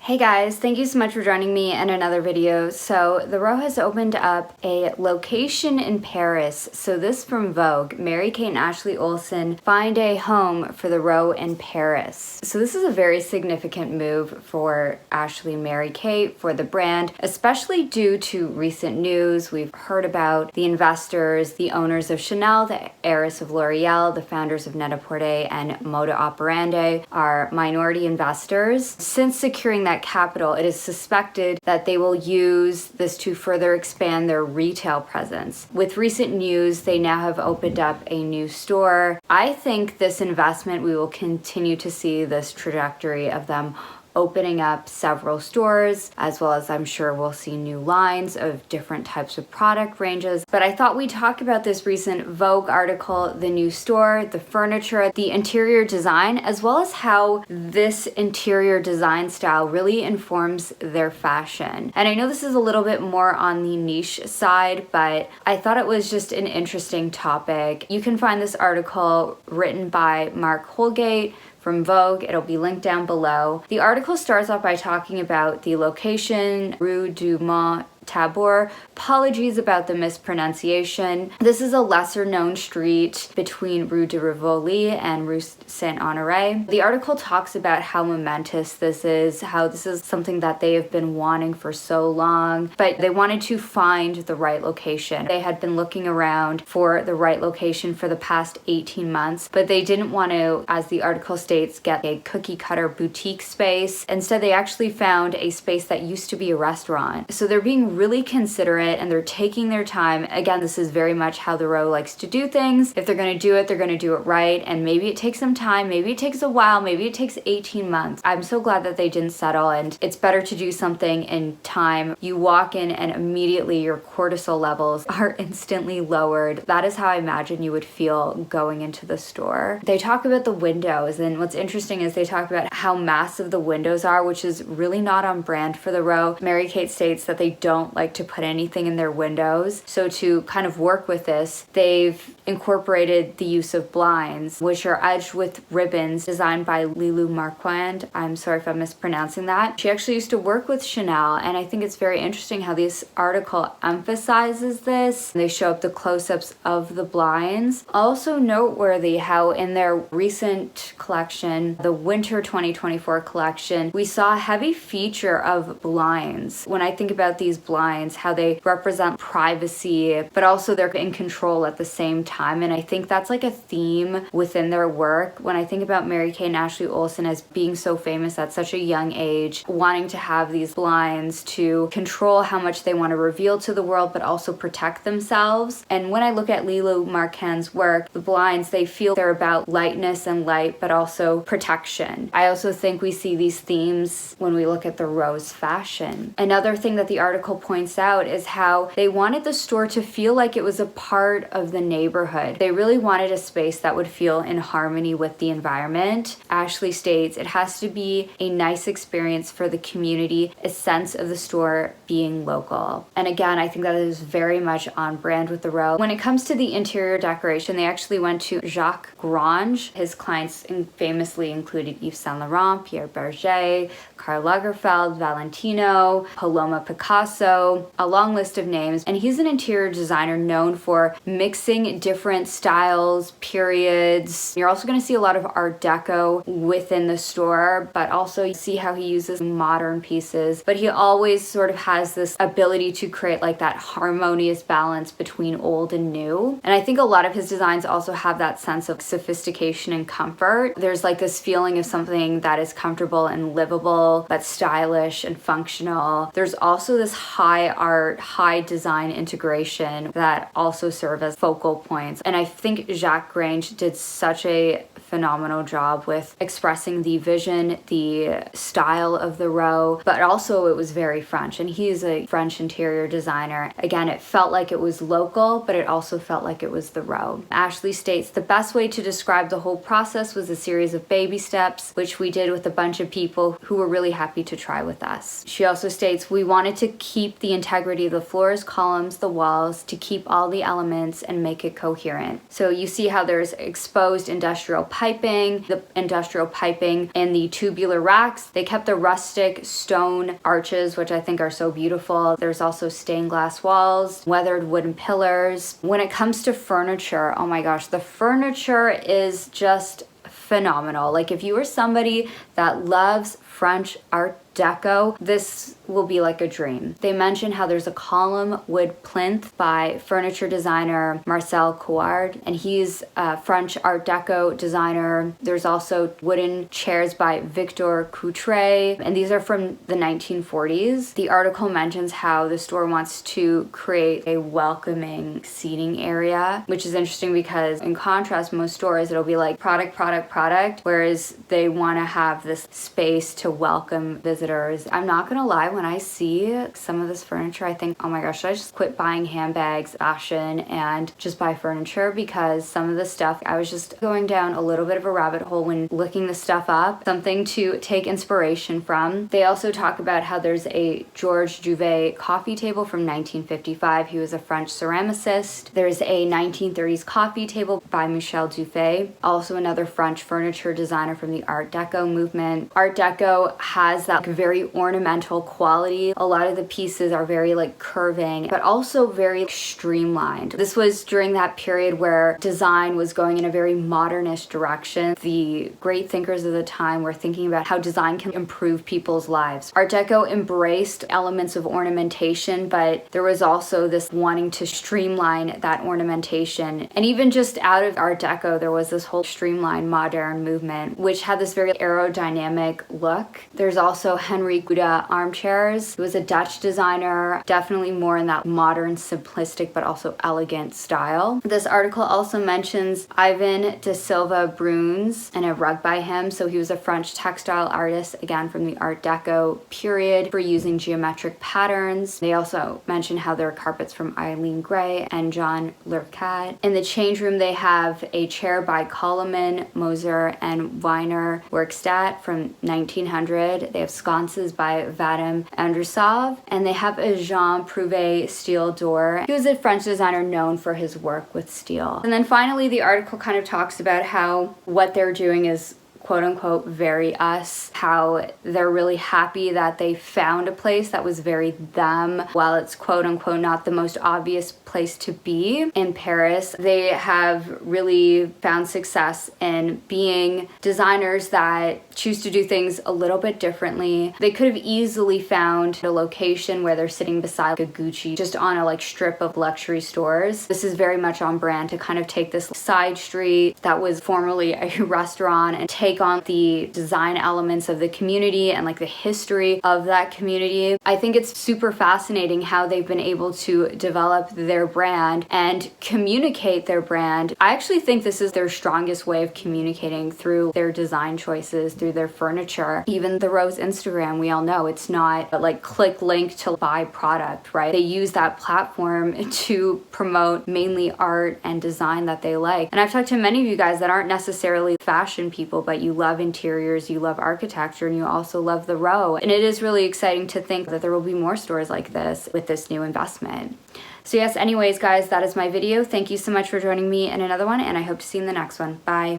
Hey guys, thank you so much for joining me in another video. So the Row has opened up a location in Paris. So this from Vogue, Mary-Kate and Ashley Olsen find a home for the Row in Paris. So this is a very significant move for Ashley and Mary-Kate, for the brand, especially due to recent news. We've heard about the investors, the owners of Chanel, the heiress of L'Oreal, the founders of Net-a-Porter and Moda Operandi are minority investors. Since securing that capital, it is suspected that they will use this to further expand their retail presence. With recent news, they now have opened up a new store. I think this investment, we will continue to see this trajectory of them opening up several stores, as well as I'm sure we'll see new lines of different types of product ranges. But I thought we'd talk about this recent Vogue article, the new store, the furniture, the interior design, as well as how this interior design style really informs their fashion. And I know this is a little bit more on the niche side, but I thought it was just an interesting topic. You can find this article written by Mark Holgate from Vogue. It'll be linked down below. The article starts off by talking about the location, Rue du Mont Tabor. Apologies about the mispronunciation. This is a lesser known street between Rue de Rivoli and Rue Saint-Honoré. The article talks about how momentous this is, how this is something that they have been wanting for so long, but they wanted to find the right location. They had been looking around for the right location for the past 18 months, but they didn't want to, as the article states, get a cookie cutter boutique space. Instead, they actually found a space that used to be a restaurant. So they're being really considerate and they're taking their time. Again, this is very much how the Row likes to do things. If they're going to do it, they're going to do it right. And maybe it takes some time, maybe it takes a while, maybe it takes 18 months. I'm so glad that they didn't settle, and it's better to do something in time. You walk in and immediately your cortisol levels are instantly lowered. That is how I imagine you would feel going into the store. They talk about the windows, and what's interesting is they talk about how massive the windows are, which is really not on brand for the Row. Mary-Kate states that they don't like to put anything in their windows. So to kind of work with this, they've incorporated the use of blinds, which are edged with ribbons designed by Lulu Marquand. I'm sorry if I'm mispronouncing that. She actually used to work with Chanel, and I think it's very interesting how this article emphasizes this. They show up the close-ups of the blinds. Also noteworthy how in their recent collection, the Winter 2024 collection, we saw a heavy feature of blinds. When I think about these blinds, how they represent privacy, but also they're in control at the same time. And I think that's like a theme within their work. When I think about Mary-Kate and Ashley Olsen as being so famous at such a young age, wanting to have these blinds to control how much they want to reveal to the world, but also protect themselves. And when I look at Lulu Marquand's work, the blinds, they feel they're about lightness and light, but also protection. I also think we see these themes when we look at the Row's fashion. Another thing that the article points out is how they wanted the store to feel like it was a part of the neighborhood. They really wanted a space that would feel in harmony with the environment. Ashley states it has to be a nice experience for the community, a sense of the store being local. And again, I think that is very much on brand with the Row. When it comes to the interior decoration, they actually went to Jacques Grange. His clients famously included Yves Saint Laurent, Pierre Berger, Karl Lagerfeld, Valentino, Paloma Picasso, a long list of names. And he's an interior designer known for mixing different styles, periods. You're also going to see a lot of Art Deco within the store, but also you see how he uses modern pieces. But he always sort of has this ability to create like that harmonious balance between old and new. And I think a lot of his designs also have that sense of sophistication and comfort. There's like this feeling of something that is comfortable and livable, but stylish and functional. There's also this high art, high design integration that also serve as focal points. And I think Jacques Grange did such a phenomenal job with expressing the vision, the style of the Row, but also it was very French, and he's a French interior designer. Again, it felt like it was local, but it also felt like it was the Row. Ashley states the best way to describe the whole process was a series of baby steps, which we did with a bunch of people who were really happy to try with us. She also states we wanted to keep keep the integrity of the floors, columns, the walls, to keep all the elements and make it coherent. So you see how there's exposed industrial piping, the industrial piping in the tubular racks. They kept the rustic stone arches, which I think are so beautiful. There's also stained glass walls, weathered wooden pillars. When it comes to furniture, oh my gosh, the furniture is just phenomenal. Like, if you are somebody that loves French Art Deco, this will be like a dream. They mention how there's a column wood plinth by furniture designer Marcel Couard, and he's a French Art Deco designer. There's also wooden chairs by Victor Coutret, and these are from the 1940s. The article mentions how the store wants to create a welcoming seating area, which is interesting because in contrast, most stores it'll be like product, product, product, whereas they want to have this space to welcome visitors. I'm not gonna lie, when I see some of this furniture, I think, oh my gosh, should I just quit buying handbags, fashion, and just buy furniture? Because some of the stuff, I was just going down a little bit of a rabbit hole when looking this stuff up, something to take inspiration from. They also talk about how there's a Georges Jouvet coffee table from 1955. He was a French ceramicist. There's a 1930s coffee table by Michel Dufay, also another French furniture designer from the Art Deco movement. Art Deco has that very ornamental quality. A lot of the pieces are very like curving, but also very streamlined. This was during that period where design was going in a very modernist direction. The great thinkers of the time were thinking about how design can improve people's lives. Art Deco embraced elements of ornamentation, but there was also this wanting to streamline that ornamentation. And even just out of Art Deco, there was this whole streamlined modern movement, which had this very aerodynamic look. There's also Henry Gouda armchairs. He was a Dutch designer, definitely more in that modern, simplistic, but also elegant style. This article also mentions Ivan de Silva Bruns and a rug by him. So he was a French textile artist, again from the Art Deco period, for using geometric patterns. They also mention how there are carpets from Eileen Gray and John Lurcat. In the change room, they have a chair by Koloman, Moser, and Weiner Werkstatt from 1900. They have sconces by Vadim Andrusov, and they have a Jean Prouvé steel door. He was a French designer known for his work with steel. And then finally, the article kind of talks about how what they're doing is quote unquote very us, how they're really happy that they found a place that was very them. While it's quote unquote not the most obvious place to be in Paris, they have really found success in being designers that choose to do things a little bit differently. They could have easily found a location where they're sitting beside a Gucci, just on a like strip of luxury stores. This is very much on brand to kind of take this side street that was formerly a restaurant and take on the design elements of the community and like the history of that community. I think it's super fascinating how they've been able to develop their brand and communicate their brand. I actually think this is their strongest way of communicating, through their design choices, through their furniture. Even the Rose Instagram, we all know it's not like click link to buy product, right? They use that platform to promote mainly art and design that they like. And I've talked to many of you guys that aren't necessarily fashion people, but you love interiors, you love architecture, and you also love the Row. And it is really exciting to think that there will be more stores like this with this new investment. So yes, anyways, guys, that is my video. Thank you so much for joining me in another one, and I hope to see you in the next one. Bye.